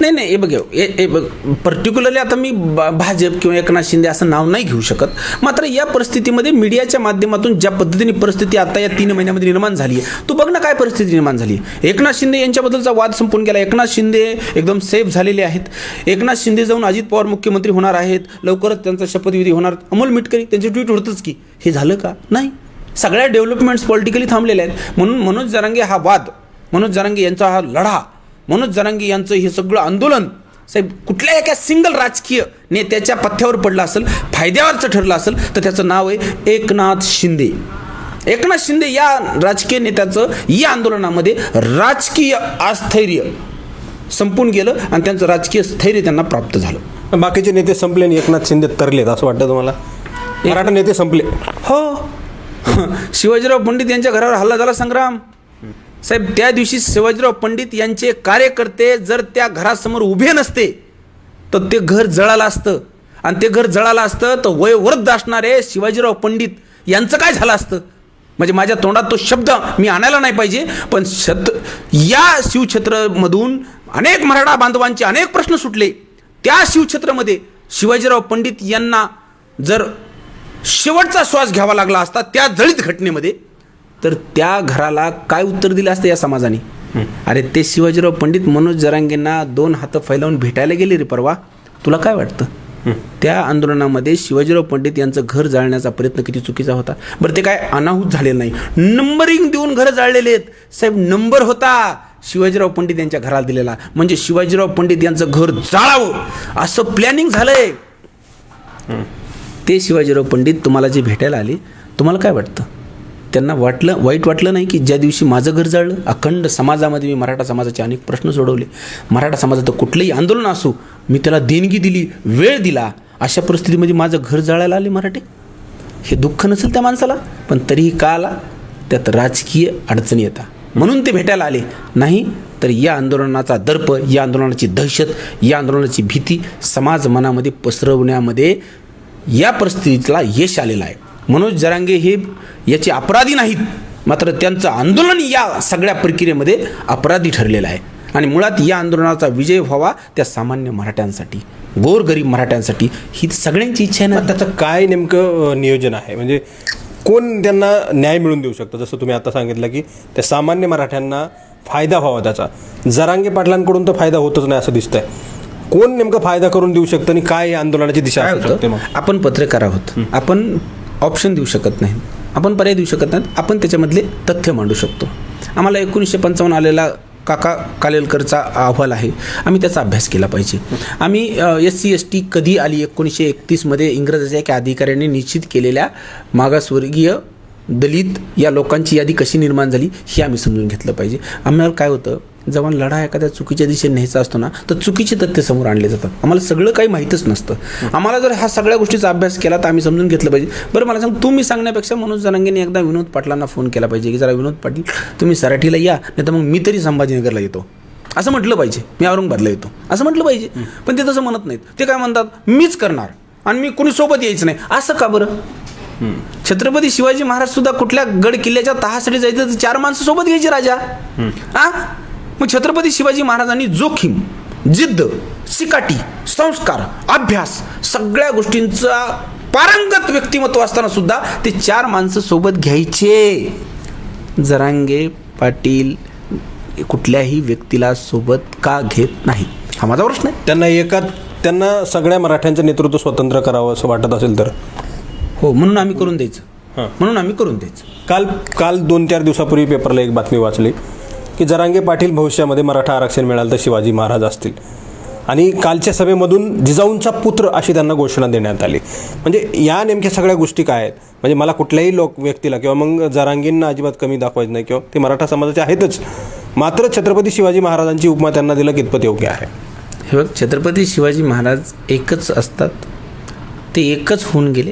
नाही हे बघ, पर्टिक्युलरली आता मी भाजप किंवा एकनाथ शिंदे असं नाव नाही घेऊ शकत. मात्र या परिस्थितीमध्ये मीडियाच्या माध्यमातून ज्या पद्धतीने परिस्थिती आता या 3 महिन्यामध्ये निर्माण झाली आहे, तू बघ ना काय परिस्थिती निर्माण झाली. एकनाथ शिंदे यांच्याबद्दलचा वाद संपून गेला. एकनाथ शिंदे एकदम सेफ झालेले आहेत. एकनाथ शिंदे जाऊन अजित पवार मुख्यमंत्री होणार आहेत, लवकरच त्यांचा शपथविधी होणार. अमोल मिटकरी त्यांचे ट्विट होतच की हे झालं का? नाही. सगळ्या डेव्हलपमेंट्स पॉलिटिकली थांबलेल्या आहेत. म्हणून मनोज जरांगे हा वाद, मनोज जरांगे यांचा हा लढा, मनोज जरांगे यांचं हे सगळं आंदोलन साहेब कुठल्या एका सिंगल राजकीय नेत्याच्या पथ्यावर पडलं असेल, फायद्यावरचं ठरलं असेल तर त्याचं नाव आहे एकनाथ शिंदे. एकनाथ शिंदे या राजकीय नेत्याचं या आंदोलनामध्ये राजकीय अस्थैर्य संपून गेलं आणि त्यांचं राजकीय स्थैर्य त्यांना प्राप्त झालं. बाकीचे नेते संपले आणि एकनाथ शिंदे तरलेत असं वाटतं तुम्हाला? मराठा नेते संपले. हो, शिवाजीराव पंडित यांच्या घरावर हल्ला झाला संग्राम साहेब. त्या दिवशी शिवाजीराव पंडित यांचे कार्यकर्ते जर त्या घरासमोर उभे नसते तर ते घर जळालं असतं. आणि ते घर जळालं असतं तर वयोवृद्ध असणारे शिवाजीराव पंडित यांचं काय झालं असतं? म्हणजे माझ्या तोंडात तो शब्द मी आणायला नाही पाहिजे, पण या शिवछत्रमधून अनेक मराठा बांधवांचे अनेक प्रश्न सुटले. त्या शिवछत्रमध्ये शिवाजीराव पंडित यांना जर शेवटचा श्वास घ्यावा लागला असता त्या जळीत घटनेमध्ये, तर त्या घराला काय उत्तर दिलं असतं या समाजाने? अरे ते शिवाजीराव पंडित मनोज जरांगेंना 2 हात फैलावून भेटायला गेले रे परवा. तुला काय वाटतं? त्या आंदोलनामध्ये शिवाजीराव पंडित यांचं घर जाळण्याचा प्रयत्न किती चुकीचा होता. बरं ते काय अनाहूत झालेलं नाही, नंबरिंग देऊन घरं जाळलेले आहेत साहेब. नंबर होता शिवाजीराव पंडित यांच्या घराला दिलेला, म्हणजे शिवाजीराव पंडित यांचं घर जाळावं असं प्लॅनिंग झालंय. ते शिवाजीराव पंडित तुम्हाला जे भेटायला आले, तुम्हाला काय वाटतं? त्यांना वाईट वाटलं नाही की ज्या दिवशी माझं घर जाळलं? अखंड समाजामध्ये मी मराठा समाजाचे अनेक प्रश्न सोडवले. मराठा समाजाचं कुठलंही आंदोलन असो, मी त्याला देणगी दिली, वेळ दिला. अशा परिस्थितीमध्ये माझं घर जाळायला आले मराठे? हे दुःख नसेल त्या माणसाला, पण तरीही का आला? त्यात राजकीय अडचणी येतात म्हणून ते भेटायला आले. नाही तर या आंदोलनाचा दर्प, या आंदोलनाची दहशत, या आंदोलनाची भीती समाज मनामध्ये पसरवण्यामध्ये या परिस्थितीला यश आलेलं आहे. मनोज जरांगे हे याचे अपराधी नाहीत, मात्र त्यांचं आंदोलन या सगळ्या प्रक्रियेमध्ये अपराधी ठरलेलं आहे. आणि मुळात या आंदोलनाचा विजय व्हावा त्या सामान्य मराठ्यांसाठी, गोरगरीब मराठ्यांसाठी, ही सगळ्यांची इच्छा आहे ना. त्याचं काय नेमकं नियोजन आहे? म्हणजे कोण त्यांना न्याय मिळवून देऊ शकतं? जसं तुम्ही आता सांगितलं की त्या सामान्य मराठ्यांना फायदा व्हावा त्याचा. जरांगे पाटलांकडून तर फायदा होतच नाही असं दिसतंय. कोण नेमका फायदा करून देऊ शकतं आणि काय आंदोलनाची दिशा असू शकते? मग आपण पत्रकार आहोत, आपण ऑप्शन देऊ शकत नाही, आपण पर्याय देऊ शकत नाहीत, आपण त्याच्यामधले तथ्य मांडू शकतो. आम्हाला 1955 आलेला काका कालेलकरचा अहवाल आहे, आम्ही त्याचा अभ्यास केला पाहिजे. आम्ही SC ST कधी आली 1931मध्ये इंग्रजाच्या एका अधिकाऱ्याने निश्चित केलेल्या मागासवर्गीय दलित या लोकांची यादी कशी निर्माण झाली हे आम्ही समजून घेतलं पाहिजे. आम्हाला काय होतं, जेव्हा लढा एखाद्या चुकीच्या दिशेने न्यायचा असतो ना, तर चुकीचे तथ्य समोर आणले जातात. आम्हाला सगळं काही माहीतच नसतं. आम्हाला जर ह्या सगळ्या गोष्टीचा अभ्यास केला तर आम्ही समजून घेतलं पाहिजे. बरं मला सांग, तुम्ही सांगण्यापेक्षा मनोज जरांगेने एकदा विनोद पाटलांना फोन केला पाहिजे की जरा विनोद पाटील तुम्ही सराठीला या, नाही तर मग मी तरी संभाजीनगरला येतो असं म्हटलं पाहिजे, मी औरंगाबादला येतो असं म्हटलं पाहिजे. पण ते तसं म्हणत नाहीत. ते काय म्हणतात, मीच करणार आणि मी कोणी सोबत यायचं नाही. असं का बरं? छत्रपती शिवाजी महाराज सुद्धा कुठल्या गड किल्ल्याच्या तहासाठी जायचं तर 4 माणसं सोबत घ्यायची राजा. मग छत्रपती शिवाजी महाराजांनी जोखीम, जिद्द, सिकाटी, संस्कार, अभ्यास सगळ्या गोष्टींचा पारंगत व्यक्तिमत्व असताना सुद्धा ते 4 माणसं सोबत घ्यायचे. जरांगे पाटील कुठल्याही व्यक्तीला सोबत का घेत नाही हा माझा प्रश्न आहे. त्यांना सगळ्या मराठ्यांचं नेतृत्व स्वतंत्र करावं असं वाटत असेल तर हो, म्हणून आम्ही करून द्यायचं. काल 2-4 दिवसापूर्वी पेपरला एक बातमी वाचली की जरांगे पाटील भविष्यामध्ये मराठा आरक्षण मिळालं तर शिवाजी महाराज असतील. आणि कालच्या सभेमधून जिजाऊंचा पुत्र अशी त्यांना घोषणा देण्यात आली. म्हणजे या नेमक्या सगळ्या गोष्टी काय आहेत? म्हणजे मला कुठल्याही व्यक्तीला किंवा मग जरांगेंना अजिबात कमी दाखवायचं नाही, किंवा ते मराठा समाजाचे आहेतच, मात्र छत्रपती शिवाजी महाराजांची उपमा त्यांना दिलं कितपत योग्य आहे? हे बघ, छत्रपती शिवाजी महाराज एकच असतात, ते एकच होऊन गेले,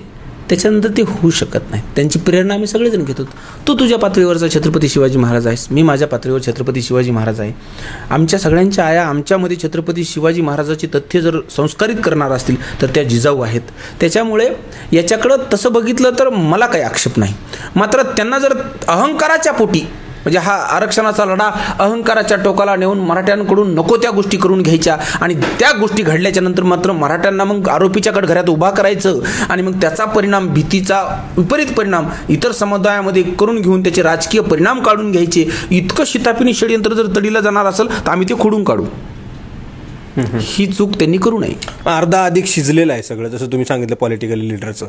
त्याच्यानंतर ते होऊ शकत नाही. त्यांची प्रेरणा आम्ही सगळेजण घेतो. तू तुझ्या पातळीवरचा छत्रपती शिवाजी महाराज आहेस, मी माझ्या पातळीवर छत्रपती शिवाजी महाराज आहे. आमच्या सगळ्यांच्या आया आमच्यामध्ये छत्रपती शिवाजी महाराजाची तथ्य जर संस्कारित करणार असतील तर त्या जिजाऊ आहेत. त्याच्यामुळे याच्याकडं तसं बघितलं तर मला काही आक्षेप नाही. मात्र त्यांना जर अहंकाराच्या पोटी, म्हणजे हा आरक्षणाचा लढा अहंकाराच्या टोकाला नेऊन मराठ्यांकडून नको त्या गोष्टी करून घ्यायच्या आणि त्या गोष्टी घडल्याच्या नंतर मात्र मराठ्यांना मग आरोपीच्या कटघऱ्यात उभा करायचं आणि मग त्याचा परिणाम, भीतीचा विपरीत परिणाम इतर समुदायामध्ये करून घेऊन त्याचे राजकीय परिणाम काढून घ्यायचे, इतकं शितापिनी षडयंत्र जर तडीला जाणार असेल तर आम्ही ते खोडून काढू. ही चूक त्यांनी करू नये. अर्धा अधिक शिजलेलं आहे सगळं, जसं तुम्ही सांगितलं पॉलिटिकल लीडरचं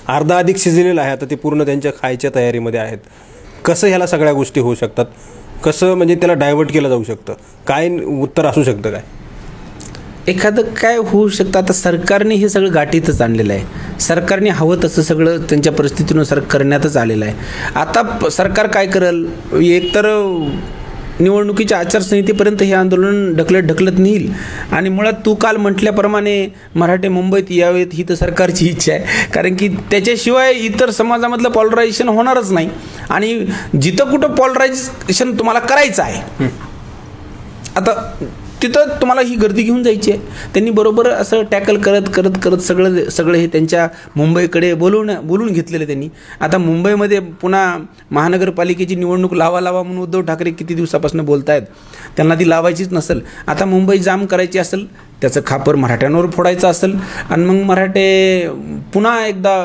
अर्धा अधिक शिजलेलं आहे. आता ते पूर्ण त्यांच्या खायच्या तयारीमध्ये आहेत. कसं ह्याला सगळ्या गोष्टी होऊ शकतात? कसं म्हणजे त्याला डायव्हर्ट केलं जाऊ शकतं? काय उत्तर असू शकतं? काय एखादं काय होऊ शकतं? आता सरकारने हे सगळं गाठीतच आणलेलं आहे. सरकारने हवं तसं सगळं त्यांच्या परिस्थितीनुसार करण्यातच आलेलं आहे. आता सरकार काय करेल, एकतर निवडणुकीच्या आचारसंहितेपर्यंत हे आंदोलन ढकलत नेईल आणि मुळात तू काल म्हटल्याप्रमाणे मराठे मुंबईत यावेत ही तर सरकारची इच्छा आहे, कारण की त्याच्याशिवाय इतर समाजामधलं पॉलरायझेशन होणारच नाही. आणि जिथं कुठं पॉलरायझेशन तुम्हाला करायचं आहे आता तिथं तुम्हाला ही गर्दी घेऊन जायची आहे. त्यांनी बरोबर असं टॅकल करत सगळं हे त्यांच्या मुंबईकडे बोलून घेतलेलं त्यांनी. आता मुंबईमध्ये पुन्हा महानगरपालिकेची निवडणूक लावा म्हणून उद्धव ठाकरे किती दिवसापासून बोलत आहेत. त्यांना ती लावायचीच नसेल, आता मुंबई जाम करायची असेल, त्याचं खापर मराठ्यांवर फोडायचं असेल आणि मग मराठे पुन्हा एकदा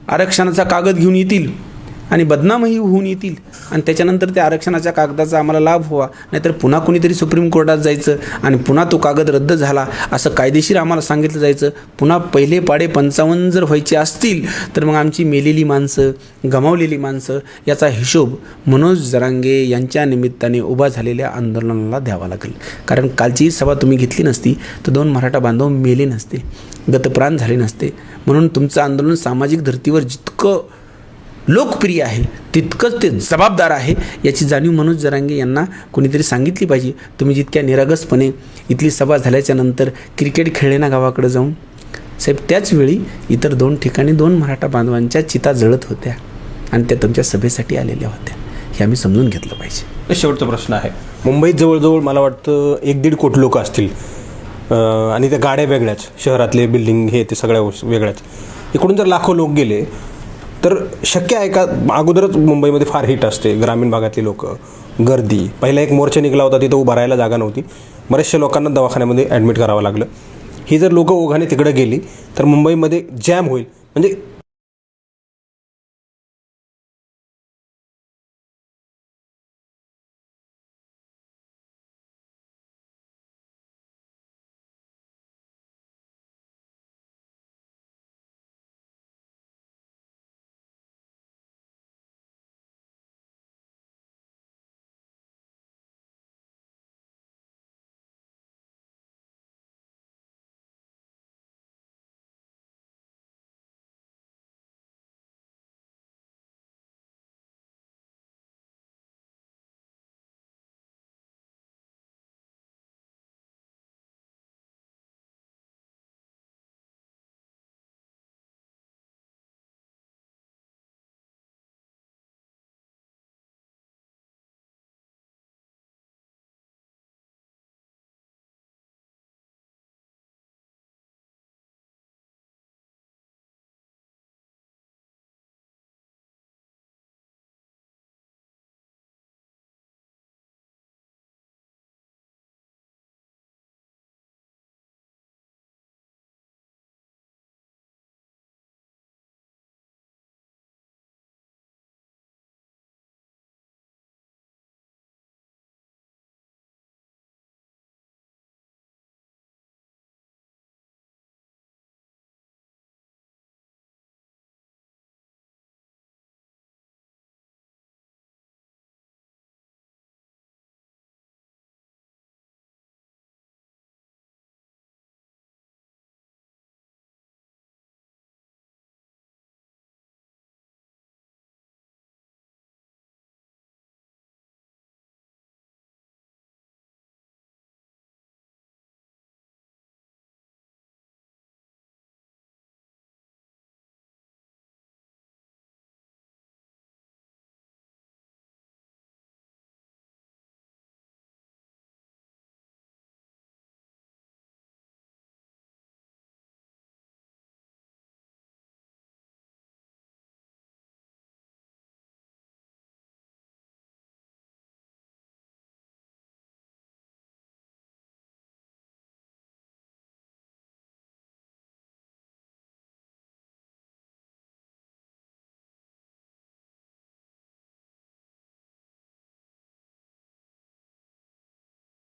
आरक्षणाचा कागद घेऊन येतील आणि बदनामही होऊन येतील आणि त्याच्यानंतर त्या आरक्षणाच्या कागदाचा आम्हाला लाभ व्हावा, नाहीतर पुन्हा कुणीतरी सुप्रीम कोर्टात जायचं आणि पुन्हा तो कागद रद्द झाला असं कायदेशीर आम्हाला सांगितलं जायचं. पुन्हा पहिले पाडे 55 जर व्हायचे असतील तर मग आमची मेलेली माणसं, गमावलेली माणसं याचा हिशोब मनोज जरांगे यांच्या निमित्ताने उभा झालेल्या आंदोलनाला द्यावा लागेल. कारण कालची सभा तुम्ही घेतली नसती तर 2 मराठा बांधव मेले नसते, गतप्राण झाले नसते. म्हणून तुमचं आंदोलन सामाजिक धर्तीवर जितकं लोकप्रिय आहे तितकंच ते जबाबदार आहे याची जाणीव मनोज जरांगे यांना कोणीतरी सांगितली पाहिजे. तुम्ही जितक्या निरागसपणे इथली सभा झाल्याच्या नंतर क्रिकेट खेळले ना गावाकडे जाऊन, साहेब त्याच वेळी इतर 2 ठिकाणी 2 मराठा बांधवांच्या चिता जळत होत्या आणि त्या तुमच्या सभेसाठी आलेल्या होत्या. हे आम्ही समजून घेतलं पाहिजे. शेवटचा प्रश्न आहे, मुंबईत जवळजवळ मला वाटतं 1-1.5 कोटी लोक असतील आणि त्या गाड्या वेगळ्याच, शहरातले बिल्डिंग हे ते सगळ्या वेगळ्याच. इकडून जर लाखो लोक गेले तर शक्य आहे का? अगोदरच मुंबईमध्ये फार हिट असते, ग्रामीण भागातली लोक, गर्दी. पहिला एक मोर्चा निघाला होता, तिथं उभं राहायला जागा नव्हती, बऱ्याचशा लोकांना दवाखान्यामध्ये ॲडमिट करावं लागलं. ही जर लोकं ओघाने तिकडं गेली तर मुंबईमध्ये जॅम होईल. म्हणजे